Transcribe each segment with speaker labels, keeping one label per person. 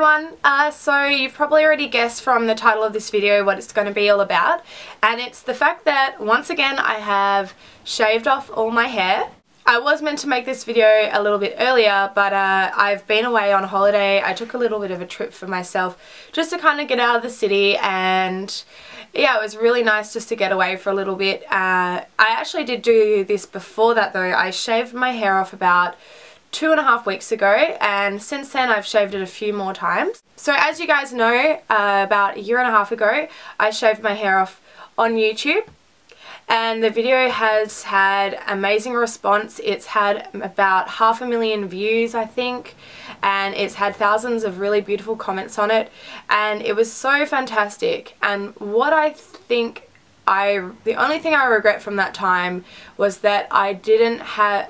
Speaker 1: everyone, so you've probably already guessed from the title of this video what it's going to be all about, and it's the fact that once again I have shaved off all my hair. I was meant to make this video a little bit earlier, but I've been away on holiday. I took a little bit of a trip for myself just to kind of get out of the city, and yeah, it was really nice just to get away for a little bit. I actually did do this before that though. I shaved my hair off about 2.5 weeks ago, and since then I've shaved it a few more times. So as you guys know, about 1.5 years ago I shaved my hair off on YouTube, and the video has had amazing response. It's had about 500,000 views, I think, and it's had thousands of really beautiful comments on it, and it was so fantastic. And what I think the only thing I regret from that time was that I didn't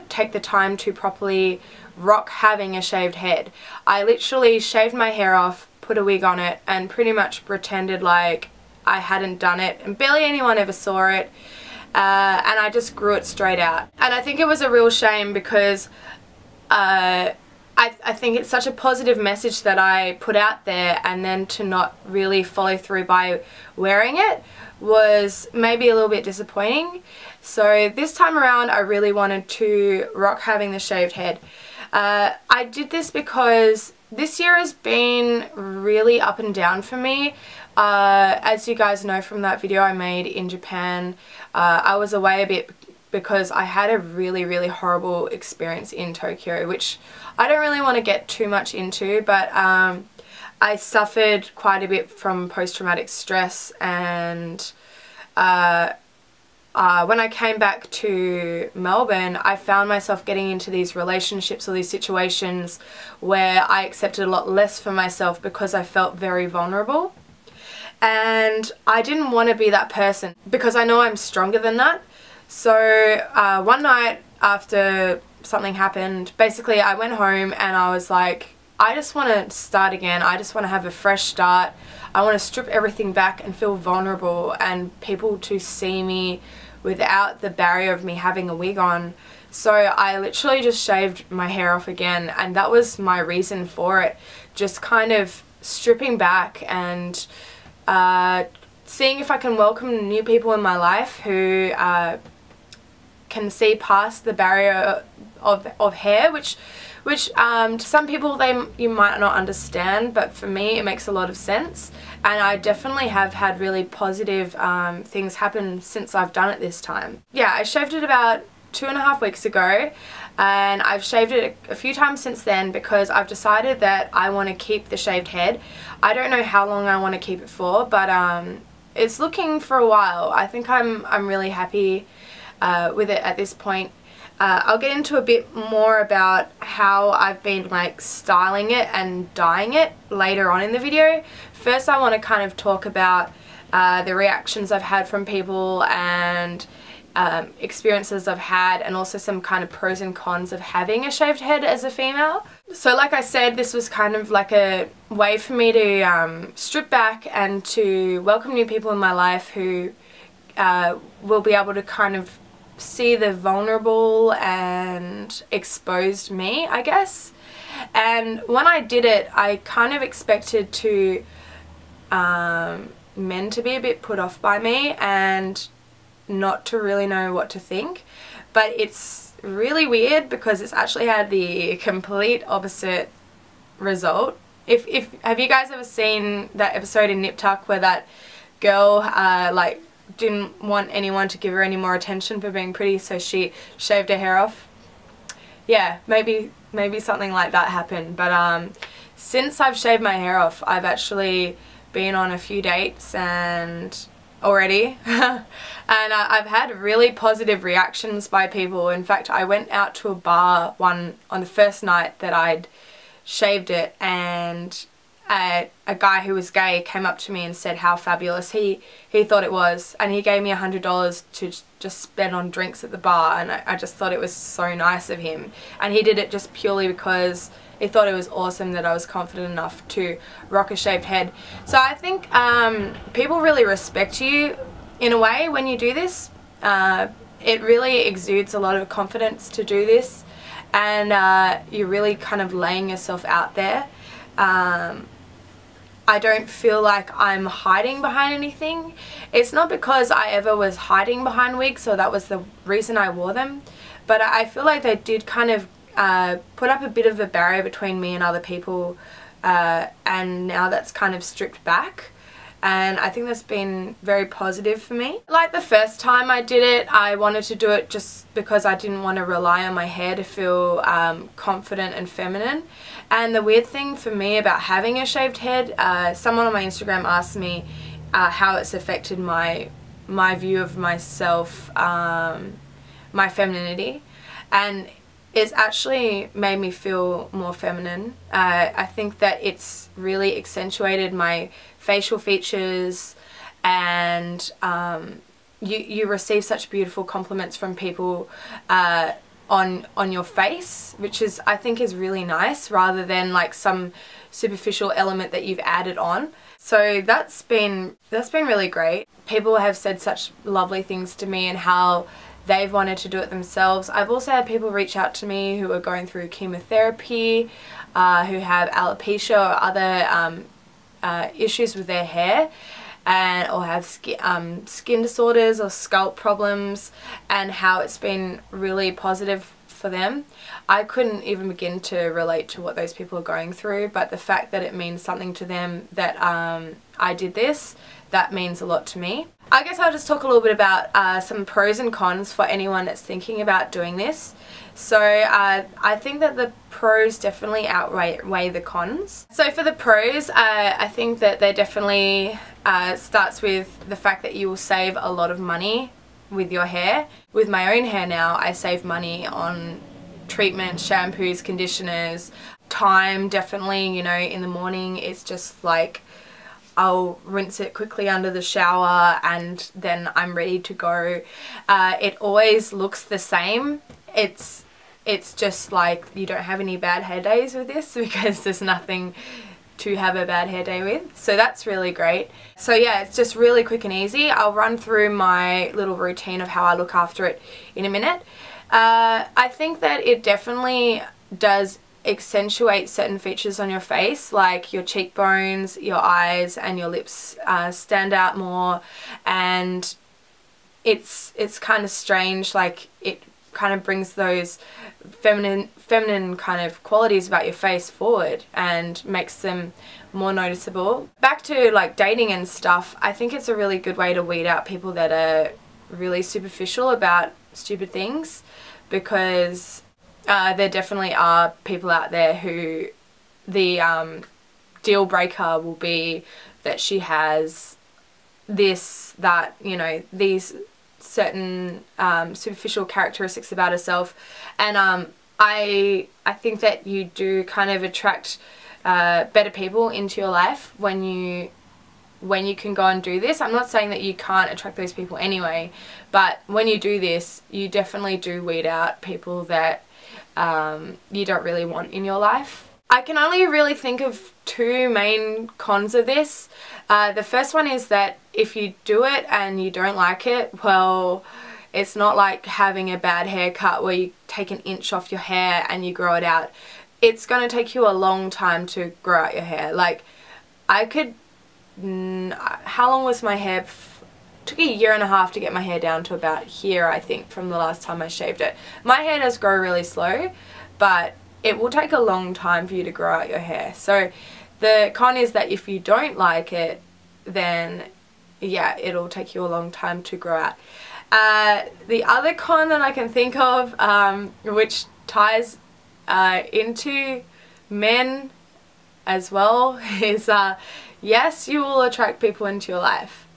Speaker 1: take the time to properly rock having a shaved head. I literally shaved my hair off, put a wig on it, and pretty much pretended like I hadn't done it, and barely anyone ever saw it, and I just grew it straight out. And I think it was a real shame because I think it's such a positive message that I put out there, and then to not really follow through by wearing it was maybe a little bit disappointing. So this time around I really wanted to rock having the shaved head. I did this because this year has been really up and down for me. As you guys know from that video I made in Japan, I was away a bit because I had a really horrible experience in Tokyo, which I don't really want to get too much into, but I suffered quite a bit from post-traumatic stress, and when I came back to Melbourne I found myself getting into these relationships or these situations where I accepted a lot less for myself because I felt very vulnerable, and I didn't want to be that person because I know I'm stronger than that. So one night after something happened, basically I went home and I was like, I just want to start again. I just want to have a fresh start. I want to strip everything back and feel vulnerable, and people to see me without the barrier of me having a wig on. So I literally just shaved my hair off again, and that was my reason for it. Just kind of stripping back and seeing if I can welcome new people in my life who can see past the barrier of hair, which to some people you might not understand, but for me it makes a lot of sense, and I definitely have had really positive things happen since I've done it this time. Yeah, I shaved it about 2.5 weeks ago, and I've shaved it a few times since then because I've decided that I want to keep the shaved head. I don't know how long I want to keep it for, but it's looking for a while. I think I'm really happy with it at this point. I'll get into a bit more about how I've been like styling it and dyeing it later on in the video. First I want to kind of talk about the reactions I've had from people, and experiences I've had, and also some kind of pros and cons of having a shaved head as a female. So like I said, this was kind of like a way for me to strip back and to welcome new people in my life who will be able to kind of see the vulnerable and exposed me, I guess. And when I did it I kind of expected to men to be a bit put off by me and not to really know what to think, but it's really weird because it's actually had the complete opposite result. Have you guys ever seen that episode in Nip Tuck where that girl like didn't want anyone to give her any more attention for being pretty, so she shaved her hair off? Yeah, maybe something like that happened. But since I've shaved my hair off I've actually been on a few dates and already and I've had really positive reactions by people. In fact, I went out to a bar on the first night that I'd shaved it, and a guy who was gay came up to me and said how fabulous he thought it was, and he gave me $100 to just spend on drinks at the bar, and I just thought it was so nice of him, and he did it just purely because he thought it was awesome that I was confident enough to rock a shaved head. So I think people really respect you in a way when you do this. It really exudes a lot of confidence to do this, and you're really kind of laying yourself out there. I don't feel like I'm hiding behind anything. It's not because I ever was hiding behind wigs, so that was the reason I wore them, but I feel like they did kind of put up a bit of a barrier between me and other people, and now that's kind of stripped back, and I think that's been very positive for me. Like the first time I did it, I wanted to do it just because I didn't want to rely on my hair to feel confident and feminine. And the weird thing for me about having a shaved head, someone on my Instagram asked me how it's affected my view of myself, my femininity, and it's actually made me feel more feminine. I think that it's really accentuated my facial features, and you receive such beautiful compliments from people on your face, which is, I think, is really nice, rather than like some superficial element that you've added on. So that's been really great. People have said such lovely things to me and how they've wanted to do it themselves. I've also had people reach out to me who are going through chemotherapy, who have alopecia or other issues with their hair, and or have skin disorders or scalp problems, and how it's been really positive for them. I couldn't even begin to relate to what those people are going through, but the fact that it means something to them that I did this, that means a lot to me. I guess I'll just talk a little bit about some pros and cons for anyone that's thinking about doing this. So I think that the pros definitely outweigh the cons. So for the pros, I think that they definitely starts with the fact that you will save a lot of money with your hair. With my own hair now, I save money on treatments, shampoos, conditioners, time definitely, you know, in the morning it's just like I'll rinse it quickly under the shower and then I'm ready to go. It always looks the same. It's just like you don't have any bad hair days with this because there's nothing to have a bad hair day with, so that's really great. So yeah, it's just really quick and easy. I'll run through my little routine of how I look after it in a minute. I think that it definitely does accentuate certain features on your face, like your cheekbones, your eyes and your lips stand out more, and it's kind of strange, like it kind of brings those feminine kind of qualities about your face forward and makes them more noticeable. Back to like dating and stuff, I think it's a really good way to weed out people that are really superficial about stupid things, because there definitely are people out there who the deal breaker will be that she has this, that, you know, these certain superficial characteristics about herself, and I think that you do kind of attract better people into your life when you can go and do this. I'm not saying that you can't attract those people anyway, but when you do this, you definitely do weed out people that you don't really want in your life. I can only really think of two main cons of this. The first one is that if you do it and you don't like it, well, it's not like having a bad haircut where you take an inch off your hair and you grow it out. It's going to take you a long time to grow out your hair. Like, I could, how long was my hair? It took a year and a half to get my hair down to about here, I think, from the last time I shaved it. My hair does grow really slow, but it will take a long time for you to grow out your hair. So the con is that if you don't like it, then yeah, it'll take you a long time to grow out. The other con that I can think of, which ties into men as well, is yes, you will attract people into your life.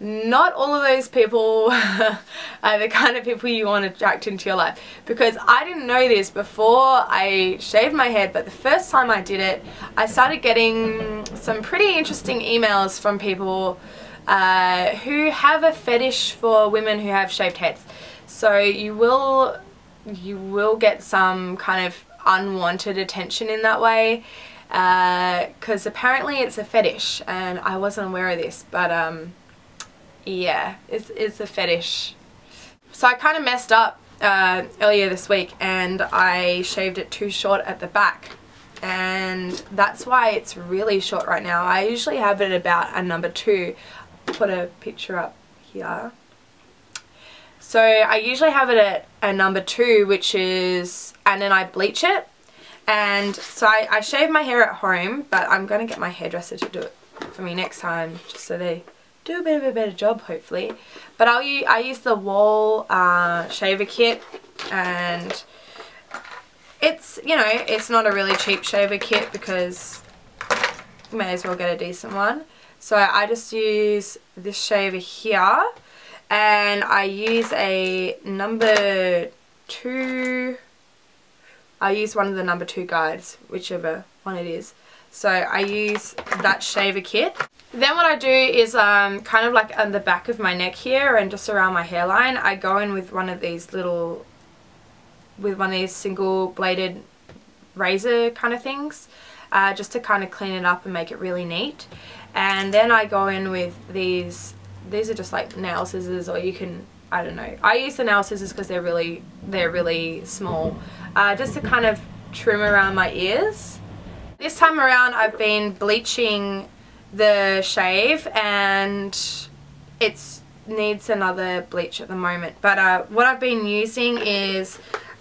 Speaker 1: Not all of those people are the kind of people you want to attract into your life, because I didn't know this before I shaved my head, but the first time I did it, I started getting some pretty interesting emails from people who have a fetish for women who have shaved heads. So you will get some kind of unwanted attention in that way, because apparently it's a fetish, and I wasn't aware of this, but yeah, it's a fetish. So I kind of messed up earlier this week and I shaved it too short at the back. and that's why it's really short right now. I usually have it about a number 2. I'll put a picture up here. So I usually have it at a number 2, which is, and then I bleach it. And so I shave my hair at home, but I'm going to get my hairdresser to do it for me next time, just so they do a bit of a better job, hopefully. But I use the Wahl shaver kit, and it's, you know, it's not a really cheap shaver kit because you may as well get a decent one. So I just use this shaver here, and I use a number 2. I use one of the number 2 guides, whichever one it is. So I use that shaver kit. Then what I do is kind of like on the back of my neck here and just around my hairline, I go in with one of these single bladed razor kind of things, just to kind of clean it up and make it really neat. And then I go in with these are just like nail scissors, or you can, I don't know. I use the nail scissors because they're really small, just to kind of trim around my ears. This time around I've been bleaching the shave, and it needs another bleach at the moment. But what I've been using is,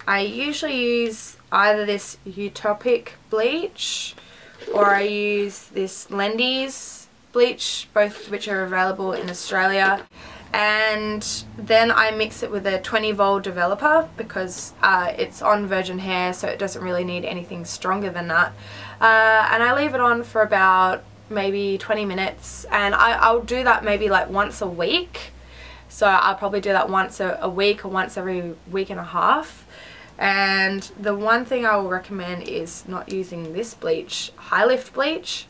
Speaker 1: I usually use either this Utopic bleach, or I use this Lendy's bleach, both of which are available in Australia. And then I mix it with a 20 Vol developer because it's on virgin hair, so it doesn't really need anything stronger than that. And I leave it on for about maybe 20 minutes, and I'll do that maybe like once a week. So I'll probably do that once a week, or once every week and a half. And the one thing I will recommend is not using this bleach, High Lift bleach.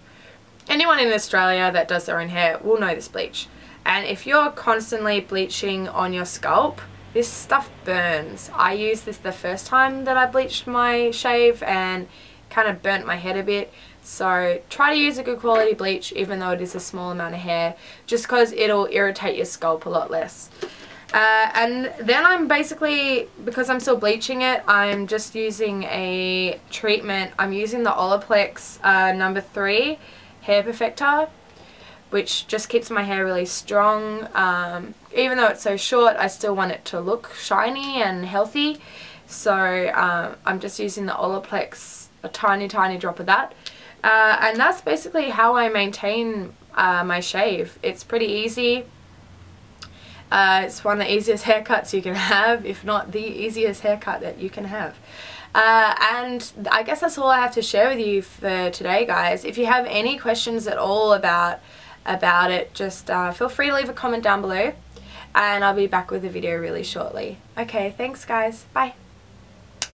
Speaker 1: Anyone in Australia that does their own hair will know this bleach. And if you're constantly bleaching on your scalp, this stuff burns. I used this the first time that I bleached my shave and kind of burnt my head a bit. So try to use a good quality bleach, even though it is a small amount of hair, just because it'll irritate your scalp a lot less. And then I'm basically, because I'm still bleaching it, I'm just using a treatment. I'm using the Olaplex number 3 hair perfector, which just keeps my hair really strong. Even though it's so short, I still want it to look shiny and healthy. So I'm just using the Olaplex, a tiny drop of that. And that's basically how I maintain my shave. It's pretty easy. It's one of the easiest haircuts you can have, if not the easiest haircut that you can have. And I guess that's all I have to share with you for today, guys. If you have any questions at all about it, just feel free to leave a comment down below, and I'll be back with a video really shortly. Okay, thanks guys, bye.